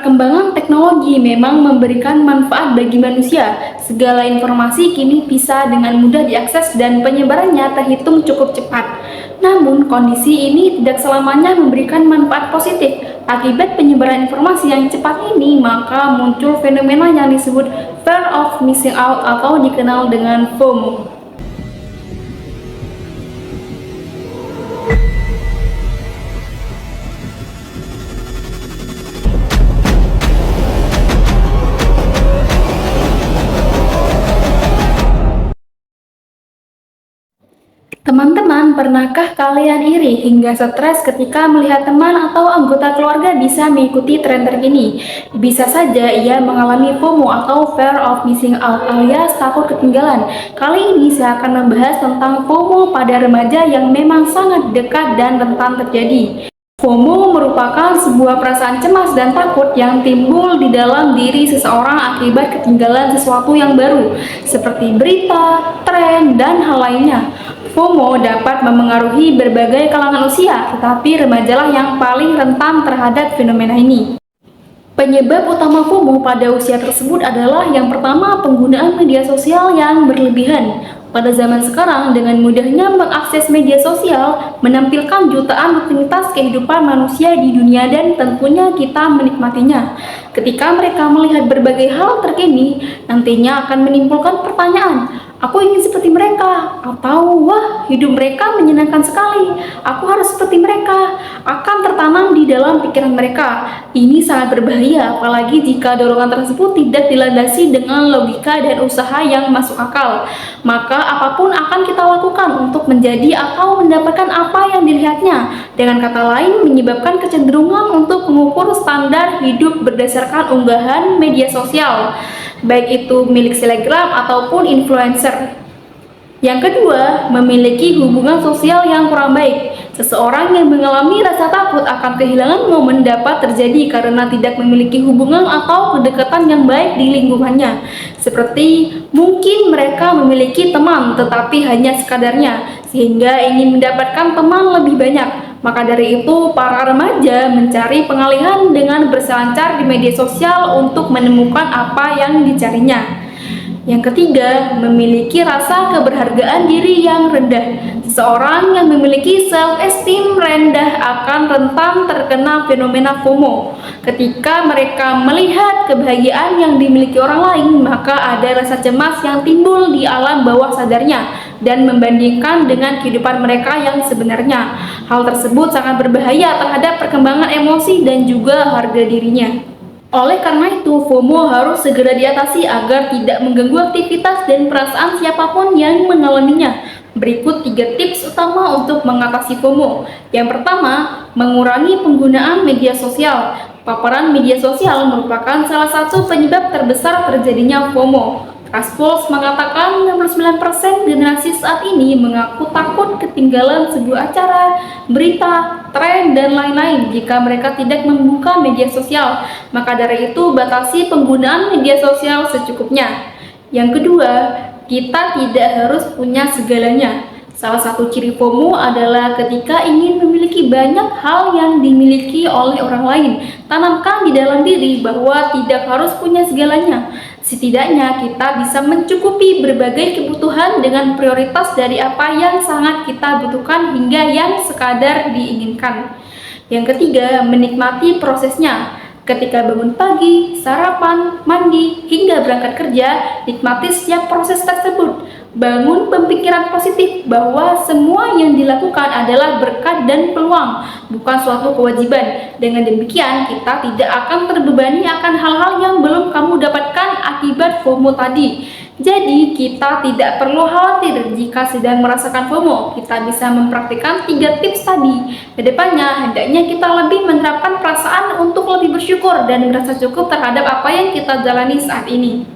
Perkembangan teknologi memang memberikan manfaat bagi manusia. Segala informasi kini bisa dengan mudah diakses dan penyebarannya terhitung cukup cepat. Namun, kondisi ini tidak selamanya memberikan manfaat positif. Akibat penyebaran informasi yang cepat ini, maka muncul fenomena yang disebut fear of missing out atau dikenal dengan FOMO. Teman-teman, pernahkah kalian iri hingga stres ketika melihat teman atau anggota keluarga bisa mengikuti tren terkini? Bisa saja ia mengalami FOMO atau fear of missing out alias takut ketinggalan. Kali ini saya akan membahas tentang FOMO pada remaja yang memang sangat dekat dan rentan terjadi. FOMO merupakan sebuah perasaan cemas dan takut yang timbul di dalam diri seseorang akibat ketinggalan sesuatu yang baru, seperti berita, tren, dan hal lainnya. FOMO dapat memengaruhi berbagai kalangan usia, tetapi remajalah yang paling rentan terhadap fenomena ini. Penyebab utama FOMO pada usia tersebut adalah yang pertama, penggunaan media sosial yang berlebihan. Pada zaman sekarang, dengan mudahnya mengakses media sosial, menampilkan jutaan rutinitas kehidupan manusia di dunia dan tentunya kita menikmatinya. Ketika mereka melihat berbagai hal terkini, nantinya akan menimbulkan pertanyaan, aku ingin seperti mereka, atau wah, hidup mereka menyenangkan sekali, aku harus seperti mereka, akan tertanam di dalam pikiran mereka. Ini sangat berbahaya, apalagi jika dorongan tersebut tidak dilandasi dengan logika dan usaha yang masuk akal. Maka apapun akan kita lakukan untuk menjadi atau mendapatkan apa yang dilihatnya. Dengan kata lain, menyebabkan kecenderungan untuk mengukur standar hidup berdasarkan unggahan media sosial, baik itu milik selebgram ataupun influencer. Yang kedua, memiliki hubungan sosial yang kurang baik. Seseorang yang mengalami rasa takut akan kehilangan momen dapat terjadi karena tidak memiliki hubungan atau kedekatan yang baik di lingkungannya. Seperti mungkin mereka memiliki teman tetapi hanya sekadarnya, sehingga ingin mendapatkan teman lebih banyak. Maka dari itu, para remaja mencari pengalihan dengan berselancar di media sosial untuk menemukan apa yang dicarinya. Yang ketiga, memiliki rasa keberhargaan diri yang rendah. Seseorang yang memiliki self-esteem rendah akan rentan terkena fenomena FOMO. Ketika mereka melihat kebahagiaan yang dimiliki orang lain, maka ada rasa cemas yang timbul di alam bawah sadarnya dan membandingkan dengan kehidupan mereka yang sebenarnya. Hal tersebut sangat berbahaya terhadap perkembangan emosi dan juga harga dirinya. Oleh karena itu, FOMO harus segera diatasi agar tidak mengganggu aktivitas dan perasaan siapapun yang mengalaminya. Berikut 3 tips utama untuk mengatasi FOMO. Yang pertama, mengurangi penggunaan media sosial. Paparan media sosial merupakan salah satu penyebab terbesar terjadinya FOMO. Trustpills mengatakan 69% generasi saat ini mengaku takut ketinggalan sebuah acara, berita, tren, dan lain-lain jika mereka tidak membuka media sosial. Maka dari itu, batasi penggunaan media sosial secukupnya. Yang kedua, kita tidak harus punya segalanya. Salah satu ciri FOMO adalah ketika ingin memiliki banyak hal yang dimiliki oleh orang lain. Tanamkan di dalam diri bahwa tidak harus punya segalanya. Setidaknya kita bisa mencukupi berbagai kebutuhan dengan prioritas dari apa yang sangat kita butuhkan hingga yang sekadar diinginkan. Yang ketiga, menikmati prosesnya. Ketika bangun pagi, sarapan, mandi, hingga berangkat kerja, nikmati setiap proses tersebut. Bangun pemikiran positif bahwa semua yang dilakukan adalah berkat dan peluang, bukan suatu kewajiban. Dengan demikian, kita tidak akan terbebani akan hal-hal yang belum kamu dapatkan akibat FOMO tadi. Jadi, kita tidak perlu khawatir jika sedang merasakan FOMO. Kita bisa mempraktikkan 3 tips tadi. Kedepannya, hendaknya kita lebih menerapkan perasaan untuk lebih bersyukur dan merasa cukup terhadap apa yang kita jalani saat ini.